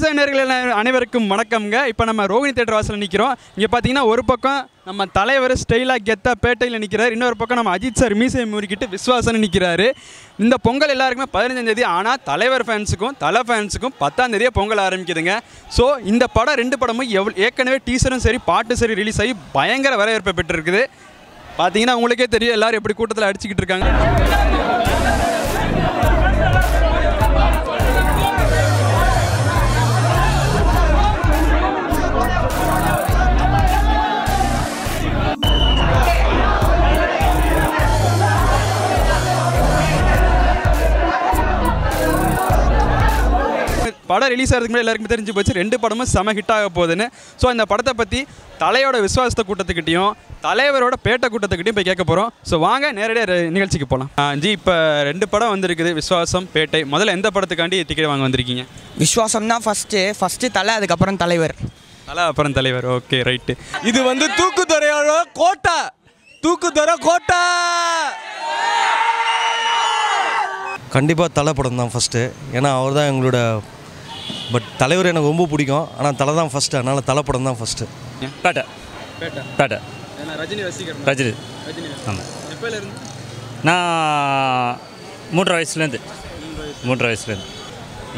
Voice நேயர்கள் அனைவருக்கும் வணக்கம்ங்க. இப்போ நம்ம ரோகிணி தியேட்டர் வாசலில் நிற்கிறோம். இங்கே பார்த்தீங்கன்னா ஒரு பக்கம் நம்ம தலைவர் ஸ்டைலாக கெத்தா பேட்டையில் நிற்கிறார், இன்னொரு பக்கம் நம்ம அஜித் சார் மீசை முறுக்கிட்டு விஸ்வாசன் நிற்கிறாரு. இந்த பொங்கல் எல்லாருக்குமே 15ஆம் தேதி, ஆனால் தலைவர் ஃபேன்ஸுக்கும் தலை ஃபேன்ஸுக்கும் 10ஆம் தேதியே பொங்கல் ஆரம்பிக்குதுங்க. ஸோ இந்த படம் 2 படமும் ஏற்கனவே டீசரும் சரி பாட்டு சரி ரிலீஸ் ஆகி பயங்கர வரவேற்பை பெற்றிருக்குது. பார்த்தீங்கன்னா உங்களுக்கே தெரியும் எல்லாரும் எப்படி கூட்டத்தில் அடிச்சுக்கிட்டு இருக்காங்க. படம் ரிலீஸ் ஆகிறதுக்கு முன்னாடி எல்லாருக்குமே தெரிஞ்சு போச்சு 2 படமும் செம ஹிட் ஆக போகுதுன்னு. ஸோ இந்த படத்தை பற்றி தலையோட விஸ்வாசத்தை கூட்டத்துக்கிட்டையும் தலைவரோட பேட்டை கூட்டத்துக்கிட்டையும் போய் கேட்க போகிறோம். ஸோ வாங்க நேரடியாக நிகழ்ச்சிக்கு போகலாம். ஜி, இப்போ 2 படம் வந்திருக்குது, விஸ்வாசம், பேட்டை. முதல்ல எந்த படத்துக்காண்டி டிக்கெட் வாங்க வந்திருக்கீங்க? விஸ்வாசம் தான் ஃபஸ்ட்டு தலை, அதுக்கப்புறம் தலைவர். தலை அப்புறம் தலைவர். Okay, right. இது வந்து தூக்குதுறையோட கோட்டை, தூக்குதுறை கோட்டை. கண்டிப்பாக தலை படம் தான் ஃபஸ்ட்டு, ஏன்னா அவர் தான் எங்களோட. பட் தலைவர் எனக்கு ரொம்ப பிடிக்கும், ஆனால் தலை தான் ஃபஸ்ட்டு, அதனால் தலை படம் தான் ஃபஸ்ட்டு. பேட்டை பேட்டை பேட்டை ரஜினி ரசிகர். ரஜினி ஆமாம். எப்போலேருந்து? நான் 3 வயசுலேருந்து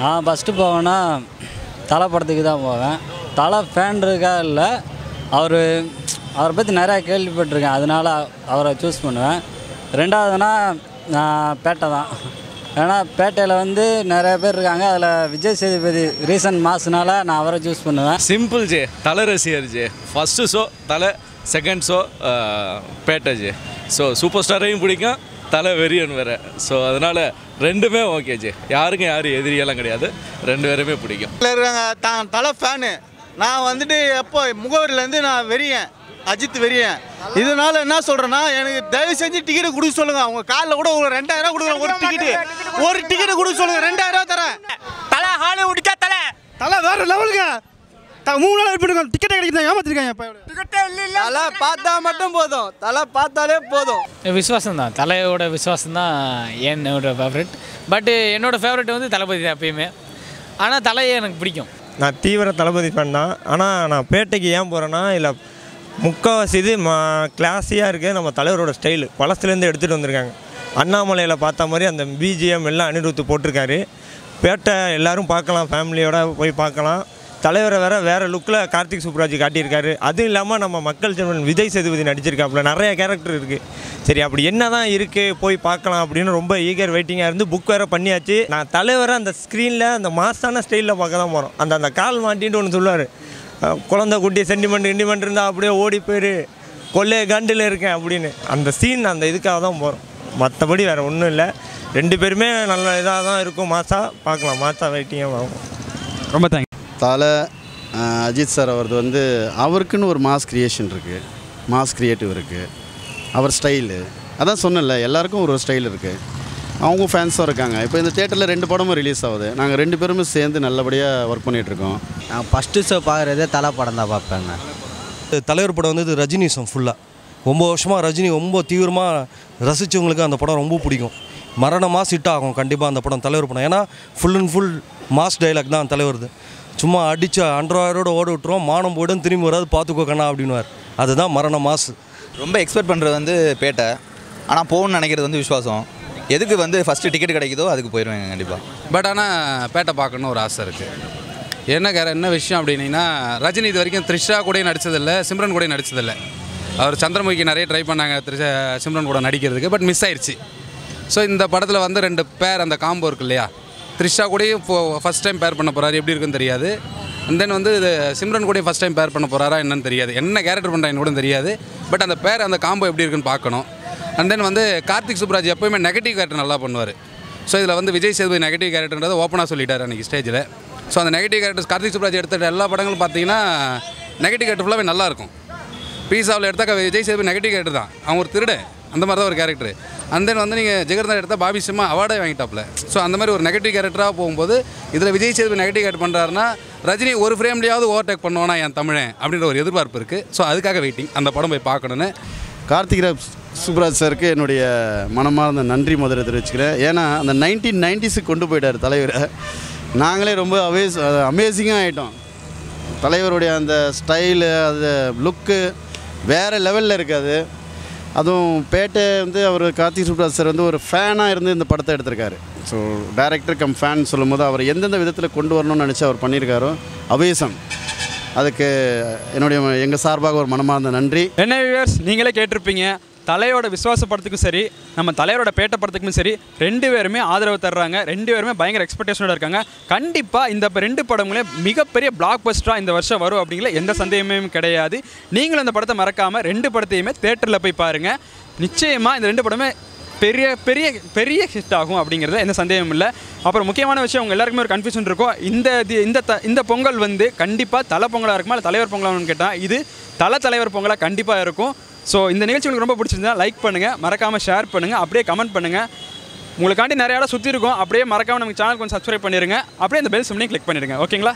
நான் ஃபஸ்ட்டு போவேன்னா தலை படத்துக்கு தான் போவேன். தலை ஃபேன் இருக்கா இல்லை, அவரை பற்றி நிறையா கேள்விப்பட்டிருக்கேன், அதனால் அவரை சூஸ் பண்ணுவேன். 2வதுனா நான் பேட்டை தான், ஏன்னா பேட்டையில் வந்து நிறைய பேர் இருக்காங்க, அதில் விஜய் சேதுபதி ரீசன்ட் மாசுனால நான் அவரை சூஸ் பண்ணுவேன். சிம்பிள் ஜே, தலை ரசிகர் ஜே. ஃபஸ்ட்டு ஷோ தலை, செகண்ட் ஷோ பேட்டை ஜே. ஸோ சூப்பர் ஸ்டாரையும் பிடிக்கும், தலை வெறியன் வேறு. ஸோ அதனால் 2மே ஓகே ஜே. யாருக்கும் யாரும் எதிரியெல்லாம் கிடையாது, 2 பேருமே பிடிக்கும். இருக்காங்க தலை ஃபேனு. நான் வந்துட்டு எப்போ முகவரிலேருந்து நான் வெறியன், அஜித் வெறியன். இதனால என்ன சொல்கிறேன்னா, எனக்கு தயவு செஞ்சு டிக்கெட்டு கொடுக்க சொல்லுங்கள். அவங்க காலில் கூட ஒரு 2000 கொடுக்குறேன், ஒரு டிக்கெட்டு கொடுக்க சொல்லுங்கள், 2000 தரேன். தலை ஹாலிவுட்க்கா தலை வேறு லெவலுங்க. 3 நாள் வெயிட் பண்ணுங்க, டிக்கெட்டை கிடைக்குது, ஏமாத்திருக்காங்க. தலை பார்த்தா மட்டும் போதும், தலை பார்த்தாலே போதும். விஸ்வாசம் தான், தலையோட விஸ்வாசம் தான் என்னோட ஃபேவரட். பட் என்னோடய ஃபேவரட் வந்து தளபதி தான் எப்பயுமே. ஆனால் தலையை எனக்கு பிடிக்கும். நான் தீவிர தளபதி ஃபேன் தான். ஆனால் நான் பேட்டைக்கு ஏன் போகிறேன்னா, இல்லை முக்கால்வாசி இது கிளாஸியாக இருக்குது. நம்ம தலைவரோட ஸ்டைலு பழசுலேருந்து எடுத்துகிட்டு வந்திருக்காங்க. அண்ணாமலையில் பார்த்த மாதிரி அந்த பிஜிஎம் எல்லாம் அனிருத்து போட்டிருக்காரு. பேட்டை எல்லோரும் பார்க்கலாம், ஃபேமிலியோடு போய் பார்க்கலாம். தலைவரை வேறு லுக்கில் கார்த்திக் சுப்ராஜ் காட்டியிருக்காரு. அதுவும் இல்லாமல் நம்ம மக்கள் செல்வன் விஜய் சேதுபதி நடிச்சிருக்காப்புல, நிறைய கேரக்டர் இருக்குது. சரி, அப்படி என்ன தான் இருக்குது போய் பார்க்கலாம் அப்படின்னு ரொம்ப ஈகர் வெயிட்டிங்காக இருந்து புக் வேறு பண்ணியாச்சு. நான் தலைவரை அந்த ஸ்க்ரீனில் அந்த மாசான ஸ்டைலில் பார்க்க தான் போகிறோம். அந்த கால் மாட்டின்ட்டு ஒன்று சொல்லுவார், குழந்தை குட்டி சென்டிமெண்ட் இருந்தால் அப்படியே ஓடி போயிரு, கொள்ளைய கண்டில் இருக்கேன் அப்படின்னு. அந்த சீன், அந்த இதுக்காக தான் போகிறோம், மற்றபடி வேறு ஒன்றும் இல்லை. 2 பேருமே நல்ல இதாக தான் இருக்கும். பார்க்கலாம், வெயிட்டிங்காக ஆகும். ரொம்ப தேங்க்ஸ். தலை அஜித் சார் அவரது வந்து அவருக்குன்னு ஒரு மாஸ் கிரியேஷன் இருக்குது, மாஸ் கிரியேட்டிவ் இருக்குது. அவர் ஸ்டைலு அதான் சொன்னல, எல்லாருக்கும் ஒரு ஸ்டைல் இருக்குது, அவங்க ஃபேன்ஸும் இருக்காங்க. இப்போ இந்த தேட்டரில் 2 படமும் ரிலீஸ் ஆகுது. நாங்கள் 2 பேருமே சேர்ந்து நல்லபடியாக ஒர்க் பண்ணிகிட்ருக்கோம். நான் ஃபஸ்ட்டு ஷோ பார்க்குறதே தலை படம் தான் பார்ப்பேங்க. தலைவர் படம் வந்து இது ரஜினிசம் ஃபுல்லாக. 9 வருஷமாக ரஜினி ரொம்ப தீவிரமாக ரசித்தவங்களுக்கு அந்த படம் ரொம்ப பிடிக்கும். மரண மாஸ் ஹிட் ஆகும் கண்டிப்பாக அந்த படம், தலைவர் படம். ஏன்னா full and full mass dialogue தான் தலைவருது. சும்மா அடித்து அண்டர்வாயரோடு ஓட விட்டுருவோம், மானம் போய்டும், திரும்பி வராது, பார்த்துக்கோ கண்ணா அப்படின்வார். அதுதான் மரண மாஸ். ரொம்ப எக்ஸ்பெக்ட் பண்ணுறது வந்து பேட்டை, ஆனால் போகணுன்னு நினைக்கிறது வந்து விஸ்வாசம். எதுக்கு வந்து ஃபஸ்ட்டு டிக்கெட் கிடைக்குதோ அதுக்கு போயிடுவேங்க கண்டிப்பாக. பட் ஆனால் பேட்டை பார்க்கணுன்னு ஒரு ஆசை இருக்குது. என்ன விஷயம் அப்படின்னா, ரஜினி இது வரைக்கும் த்ரிஷா கூட நடித்ததில்லை, சிம்ரன் கூட நடித்ததில்லை. அவர் சந்திரமுகி நிறைய ட்ரை பண்ணாங்க சிம்ரன் கூட நடிக்கிறதுக்கு, பட் மிஸ் ஆயிடுச்சு. ஸோ இந்த படத்தில் வந்து 2 பேர் அந்த காம்போ இருக்குது இல்லையா, த்ரிஷா கூடயும் ஃபஸ்ட் டைம் பேர் பண்ண போகிறாரு, எப்படி இருக்குன்னு தெரியாது. அண்ட் தென் வந்து இது சிம்ரன் கூட ஃபஸ்ட் டைம் பேர் பண்ண போகிறாரா என்னன்னு தெரியாது, என்ன கேரக்டர் பண்ணுறாங்கன்னு கூட தெரியாது. பட் அந்த பேர், அந்த காம்போ எப்படி இருக்குன்னு பார்க்கணும். அண்ட் தென் வந்து கார்த்திக் சுப்ராஜ் எப்போயுமே நெகட்டிவ் கேரக்டர் நல்லா பண்ணுவார். ஸோ இதில் வந்து விஜய் சேதுபதி நெகட்டிவ் கேரக்டர்ன்றதை ஓப்பனாக சொல்லிட்டார் அன்றைக்கி ஸ்டேஜில். ஸோ அந்த நெகட்டிவ் கேரக்டர்ஸ் கார்த்திக் சுப்ராஜ் எடுத்த எல்லா படங்களும் பார்த்தீங்கன்னா நெகட்டிவ் கேரக்டர் ஃபுல்லாகவே நல்லாயிருக்கும். பீஸாவில் எடுத்தாக்க விஜய் சேதுபதி நெகட்டிவ் கேரக்டர் தான், அவங்க ஒரு திருடன், அந்த மாதிரி தான் ஒரு கேரக்டர். அண்ட் தென் வந்து நீங்கள் ஜெகர்தா எடுத்தால் பாபி சிம்மா அவார்டே வாங்கிட்டாப்ல. ஸோ அந்த மாதிரி ஒரு நெகட்டிவ் கேரக்டராக போகும்போது இதில் விஜய் சேதுபதி நெகட்டிவ் கேரக்டர் பண்ணுறாருன்னா ரஜினி ஒரு ஃப்ரேம்லேயாவது ஓவர்டேக் பண்ணுவானா என் தமிழன் அப்படின்ற ஒரு எதிர்பார்ப்பு இருக்குது. ஸோ அதுக்காக வெயிட்டிங், அந்த படம் போய் பார்க்கணுன்னு. கார்த்திக் சுப்ராஜ் சாருக்கு என்னுடைய மனமார்ந்த நன்றி முதல்ல தெரிவிச்சுக்கிறேன். ஏன்னா அந்த 1990s கொண்டு போயிட்டார் தலைவரை. நாங்களே ரொம்ப அமேசிங்காக ஆகிட்டோம். தலைவருடைய அந்த ஸ்டைலு, அது லுக்கு வேறு லெவலில் இருக்காது. அதுவும் பேட்டை வந்து அவர் கார்த்திக் சுப்ராஜ் சார் வந்து ஒரு ஃபேனாக இருந்து இந்த படத்தை எடுத்திருக்காரு. ஸோ டைரக்டர் கம் ஃபேன் சொல்லும்போது அவர் எந்தெந்த விதத்தில் கொண்டு வரணும்னு நினச்சி அவர் பண்ணியிருக்காரோ அவேசம். அதுக்கு எங்கள் சார்பாக ஒரு மனமார்ந்த நன்றி. என்ன வியூவர்ஸ், நீங்களே கேட்டிருப்பீங்க, தலையோட விசுவாச படத்துக்கும் சரி, நம்ம தலைவரோட பேட்டை படத்துக்கும் சரி, 2 பேருமே ஆதரவு தர்றாங்க. 2 பேருமே பயங்கர எக்ஸ்பெக்டேஷனோட இருக்காங்க. கண்டிப்பாக இந்த 2 படங்களே மிகப்பெரிய பிளாக் பஸ்டராக இந்த வருஷம் வரும் அப்படிங்கிற எந்த சந்தேகமே கிடையாது. நீங்களும் இந்த படத்தை மறக்காமல் 2 படத்தையுமே தேட்டரில் போய் பாருங்கள். நிச்சயமாக இந்த 2 படமே பெரிய பெரிய பெரிய ஹிட் ஆகும் அப்படிங்கிறது எந்த சந்தேகமும் இல்லை. அப்புறம் முக்கியமான விஷயம், உங்கள் எல்லாருக்குமே ஒரு கன்ஃபியூஷன் இருக்கும். இந்த பொங்கல் வந்து கண்டிப்பாக தலை பொங்கலாக இருக்குமா இல்லை தலைவர் பொங்கலான்னு கேட்டால் இது தலைவர் பொங்கலாக கண்டிப்பாக இருக்கும். ஸோ இந்த நிகழ்ச்சி உங்களுக்கு ரொம்ப பிடிச்சிருந்தா லைக் பண்ணுங்கள், மறக்காமல் ஷேர் பண்ணுங்கள், அப்படியே கமெண்ட் பண்ணுங்கள். உங்களுக்காண்டி நிறைய இடம் சுற்றி இருக்கும், அப்படியே மறக்காமல் நமக்கு சேனல் கொஞ்சம் சப்ஸ்கிரைப் பண்ணிடுங்க, அப்படியே இந்த பெல் சிம்லையும் கிளிக் பண்ணிடுங்க. ஓகேங்களா?